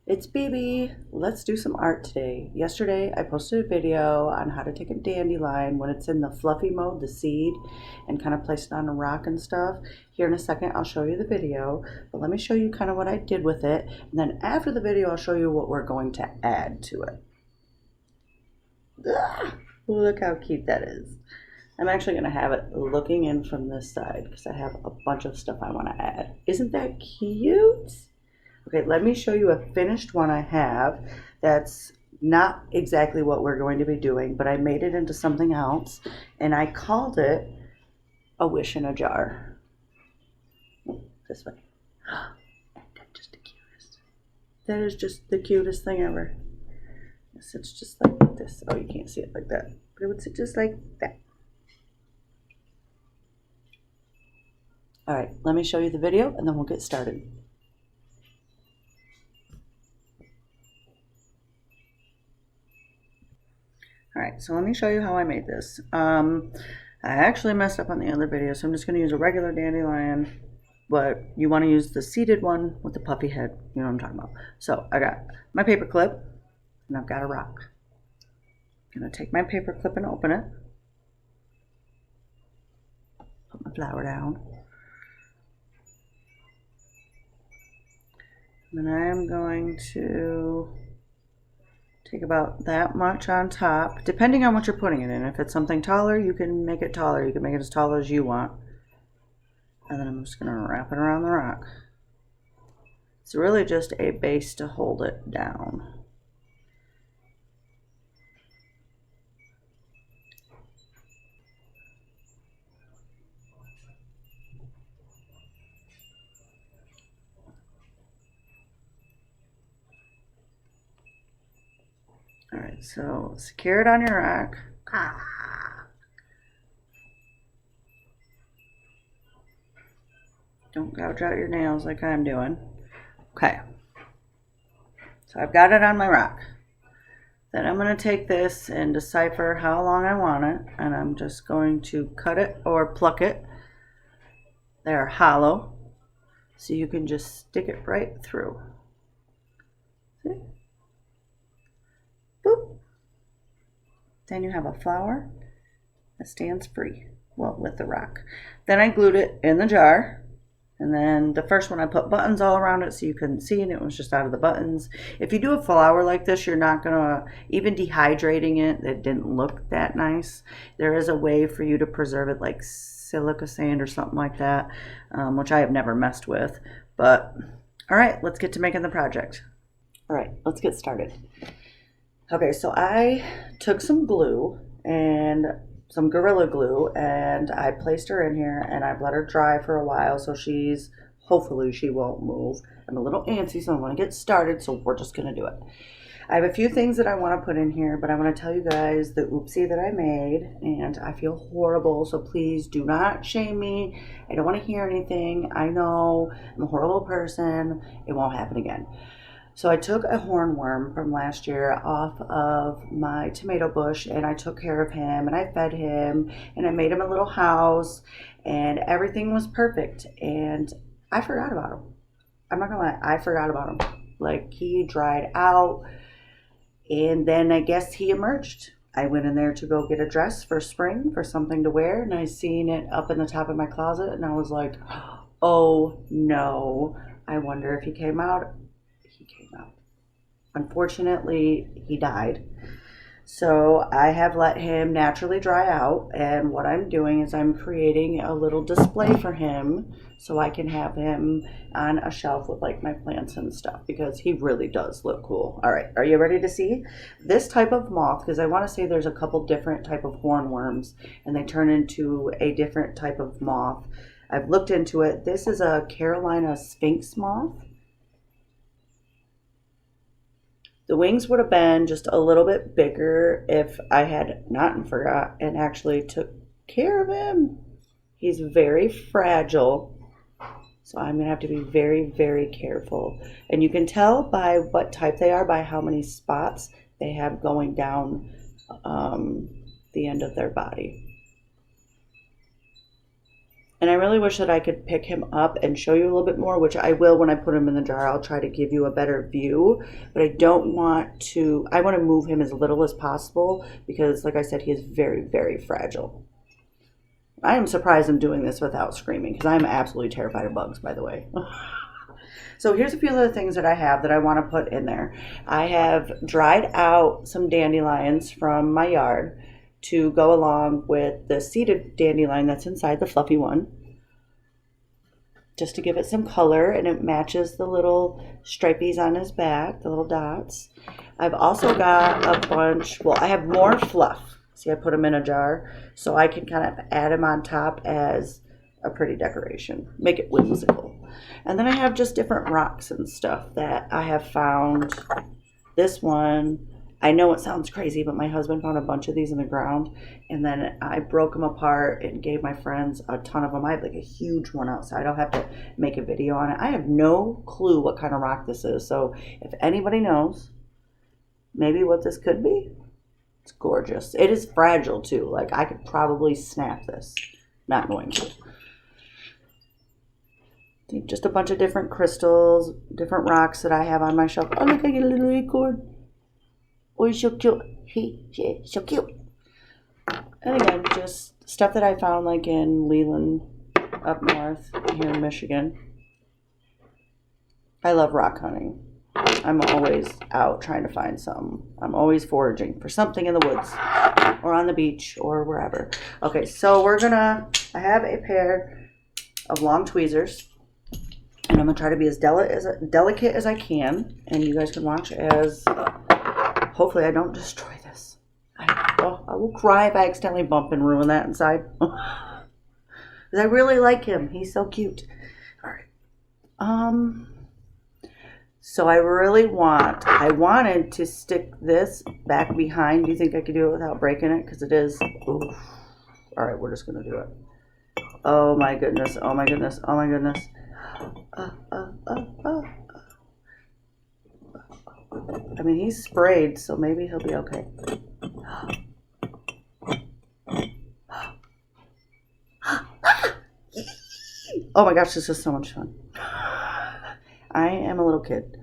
It's BB. Let's do some art today. Yesterday I posted a video on how to take a dandelion when it's in the fluffy mode, the seed, and kind of place it on a rock and stuff. Here in a second I'll show you the video, but let me show you kind of what I did with it, and then after the video I'll show you what we're going to add to it. Ugh, look how cute that is. I'm actually going to have it looking in from this side because I have a bunch of stuff I want to add. Isn't that cute? Okay, let me show you a finished one I have that's not exactly what we're going to be doing, but I made it into something else, and I called it a wish in a jar. This way. That's just the cutest. That is just the cutest thing ever. It sits just like this. Oh, you can't see it like that, but it would sit just like that. All right, let me show you the video, and then we'll get started. All right, so let me show you how I made this. I actually messed up on the other video, so I'm just going to use a regular dandelion, but you want to use the seeded one with the puffy head. You know what I'm talking about. So I got my paper clip, and I've got a rock. I'm going to take my paper clip and open it. Put my flower down. And then I am going to take about that much on top, depending on what you're putting it in. If it's something taller, you can make it taller. You can make it as tall as you want. And then I'm just going to wrap it around the rock. It's really just a base to hold it down. All right, so secure it on your rack. Don't gouge out your nails like I'm doing. Okay, so I've got it on my rock. Then I'm going to take this and decipher how long I want it, and I'm just going to cut it or pluck it. They're hollow, so you can just stick it right through. See? Boop. Then you have a flower that stands free, well, with the rock. Then I glued it in the jar, and then the first one I put buttons all around it so you couldn't see, and it was just out of the buttons. If you do a flower like this, you're not gonna, even dehydrating it didn't look that nice. There is a way for you to preserve it, like silica sand or something like that, which I have never messed with. But all right, let's get to making the project. All right, let's get started. Okay, so I took some glue and some Gorilla Glue, and I placed her in here, and I've let her dry for a while, so hopefully she won't move. I'm a little antsy, so I want to get started, so we're just going to do it. I have a few things that I want to put in here, but I want to tell you guys the oopsie that I made, and I feel horrible, so please do not shame me. I don't want to hear anything. I know I'm a horrible person. It won't happen again. So I took a hornworm from last year off of my tomato bush, and I took care of him, and I fed him, and I made him a little house, and everything was perfect, and I forgot about him. I'm not gonna lie, I forgot about him. Like, he dried out, and then I guess he emerged. I went in there to go get a dress for spring, for something to wear, and I seen it up in the top of my closet, and I was like, oh no, I wonder if he came out. He came out. Unfortunately, he died. So I have let him naturally dry out, and what I'm doing is I'm creating a little display for him so I can have him on a shelf with like my plants and stuff, because he really does look cool. All right, are you ready to see this type of moth? Because I want to say there's a couple different type of hornworms, and they turn into a different type of moth. I've looked into it. This is a Carolina sphinx moth. The wings would have been just a little bit bigger if I had not forgot and actually took care of him. He's very fragile, so I'm going to have to be very, very careful. And you can tell by what type they are by how many spots they have going down the end of their body. And I really wish that I could pick him up and show you a little bit more, which I will when I put him in the jar. I'll try to give you a better view, but I want to move him as little as possible because, like I said, he is very, very fragile. I am surprised I'm doing this without screaming because I'm absolutely terrified of bugs, by the way. So here's a few other things that I have that I want to put in there. I have dried out some dandelions from my yard to go along with the seeded dandelion that's inside the fluffy one, just to give it some color, and it matches the little stripies on his back, the little dots. I've also got a bunch, well, I have more fluff. See, I put them in a jar so I can kind of add them on top as a pretty decoration, make it whimsical. And then I have just different rocks and stuff that I have found. This one, I know it sounds crazy, but my husband found a bunch of these in the ground, and then I broke them apart and gave my friends a ton of them. I have like a huge one outside. I'll have to make a video on it. I have no clue what kind of rock this is, so if anybody knows maybe what this could be, it's gorgeous. It is fragile too. Like, I could probably snap this. Not going to. Just a bunch of different crystals, different rocks that I have on my shelf. Oh, look, I get a little acorn. Oh, he's so cute. He's so cute. And again, just stuff that I found like in Leland up north here in Michigan. I love rock hunting. I'm always out trying to find something. I'm always foraging for something in the woods or on the beach or wherever. Okay, so I have a pair of long tweezers, and I'm going to try to be as delicate as I can, and you guys can watch as hopefully I don't destroy this. I will cry if I accidentally bump and ruin that inside. Because I really like him. He's so cute. All right. So I wanted to stick this back behind. Do you think I could do it without breaking it? Because it is. Oof. All right, we're just going to do it. Oh my goodness. Oh my goodness. Oh my goodness. I mean, he's sprayed, so maybe he'll be okay. Oh my gosh, this is so much fun. I am a little kid.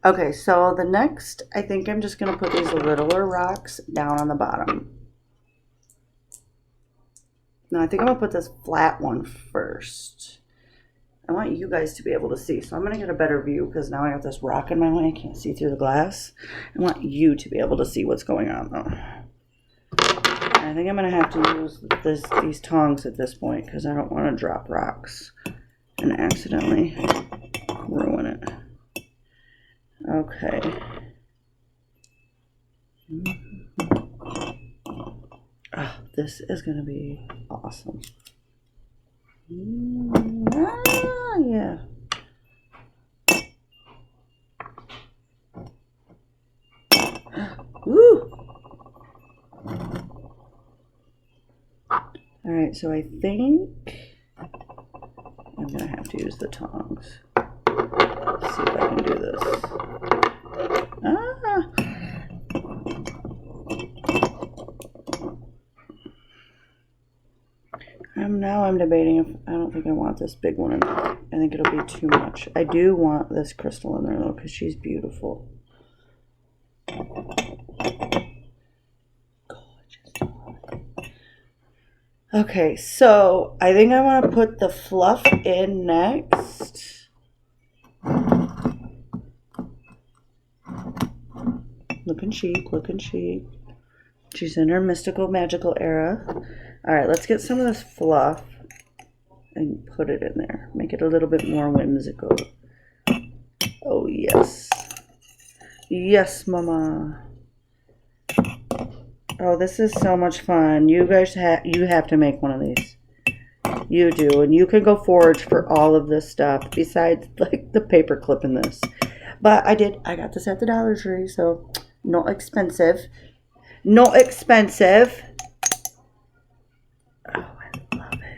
Okay, so the next, I think I'm just going to put these littler rocks down on the bottom. Now, I think I'm going to put this flat one first. I want you guys to be able to see. So I'm going to get a better view because now I have this rock in my way. I can't see through the glass. I want you to be able to see what's going on though. I think I'm going to have to use these tongs at this point because I don't want to drop rocks and accidentally ruin it. Okay. Oh, this is going to be awesome. Yeah. Woo! All right, so I think I'm gonna have to use the tongs. Let's see if I can do this. I'm debating if I don't think I want this big one in there. I think it'll be too much. I do want this crystal in there though, because she's beautiful. Gorgeous. Okay, so I think I want to put the fluff in next. Looking chic, looking chic. She's in her mystical, magical era. All right, let's get some of this fluff and put it in there. Make it a little bit more whimsical. Oh, yes. Yes, mama. Oh, this is so much fun. You guys you have to make one of these. You do. And you can go forage for all of this stuff besides like the paper clip in this. But I got this at the Dollar Tree, so not expensive. Not expensive. Oh, I love it.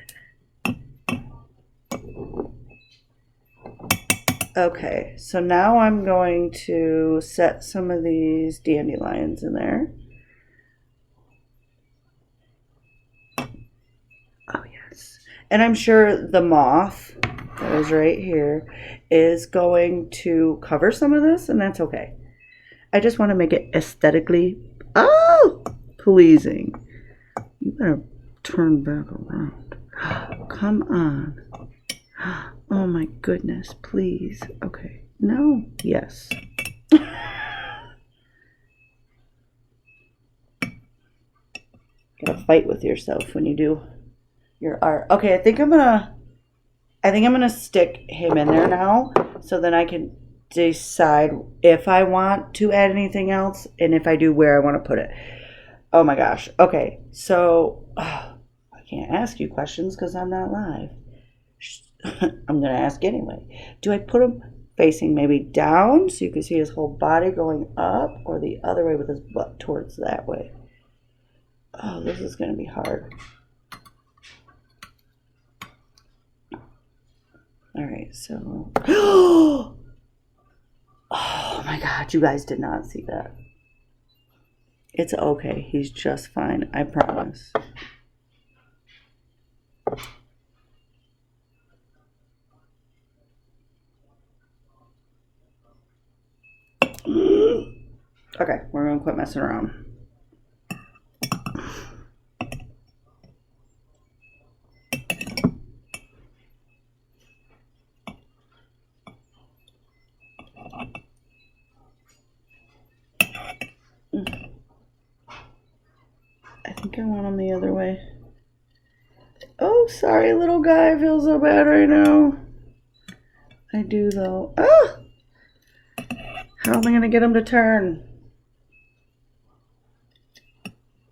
Okay, so now I'm going to set some of these dandelions in there. Oh, yes. And I'm sure the moth that is right here is going to cover some of this, and that's okay. I just want to make it aesthetically, pleasing. You better turn back around. Come on. Oh my goodness, please. Okay. No. Yes. Gotta fight with yourself when you do your art. Okay, I think I'm gonna stick him in there now, so then I can decide if I want to add anything else, and if I do, where I want to put it. Oh my gosh. Okay, so I can't ask you questions because I'm not live. I'm gonna ask anyway. Do I put him facing maybe down so you can see his whole body going up, or the other way with his butt towards that way? Oh, this is gonna be hard. All right, so oh my God, you guys did not see that. It's okay. He's just fine. I promise. Okay, we're gonna quit messing around. I think I want him the other way. Oh, sorry, little guy. I feel so bad right now. I do, though. Ah! How am I going to get him to turn?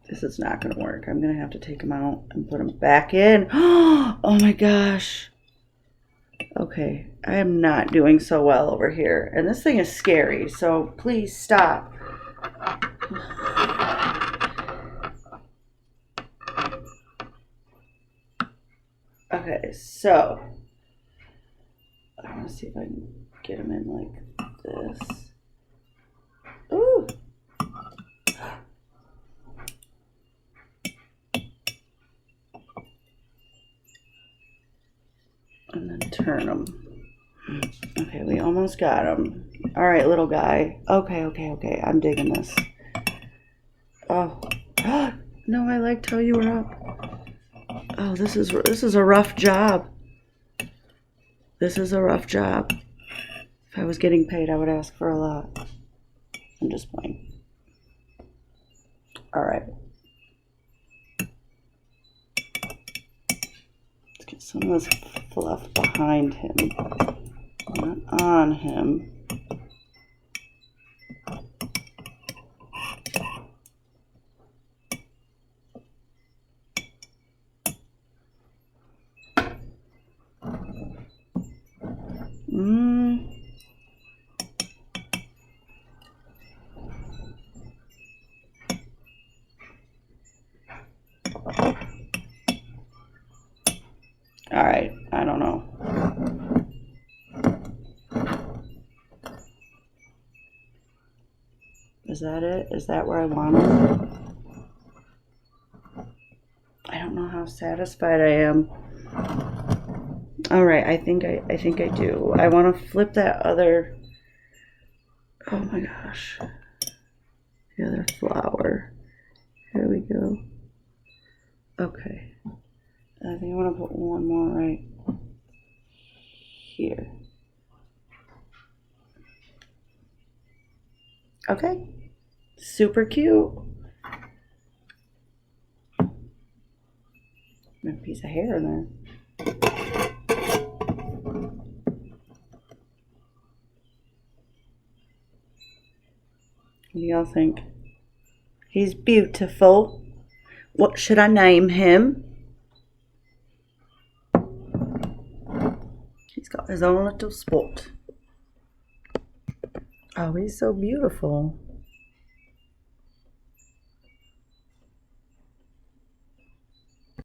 This is not going to work. I'm going to have to take him out and put him back in. Oh, my gosh. Okay, I am not doing so well over here. And this thing is scary, so please stop. Okay, so I want to see if I can get him in like this. Ooh. And then turn him. Okay, we almost got him. All right, little guy. Okay. I'm digging this. Oh. No, I liked how you were up. Oh, this is a rough job. This is a rough job. If I was getting paid, I would ask for a lot. I'm just playing. All right. Let's get some of this fluff behind him, not on him. All right, I don't know. Is that it? Is that where I want it? I don't know how satisfied I am. All right, I think I do. I want to flip that other. Oh my gosh. The other flower. Here we go. Okay. I think I want to put one more right here. Okay. Super cute. A piece of hair in there. What do y'all think? He's beautiful. What should I name him? He's got his own little spot. Oh, he's so beautiful.